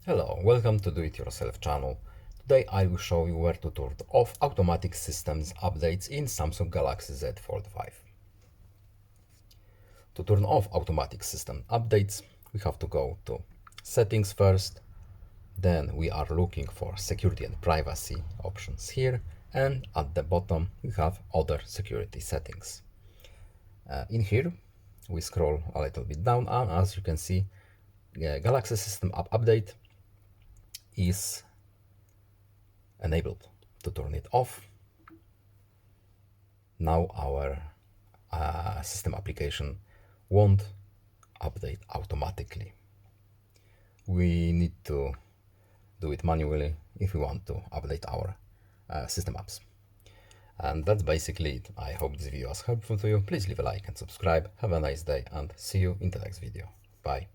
Hello, welcome to Do It Yourself channel. Today I will show you where to turn off automatic systems updates in Samsung Galaxy Z Fold5. To turn off automatic system updates, we have to go to settings first, then we are looking for security and privacy options here, and at the bottom we have other security settings. In here we scroll a little bit down, and as you can see, Galaxy System Update is enabled. To turn it off, now our system application won't update automatically. We need to do it manually if we want to update our system apps. And that's basically it. I hope this video was helpful to you. Please leave a like and subscribe. Have a nice day and see you in the next video. Bye.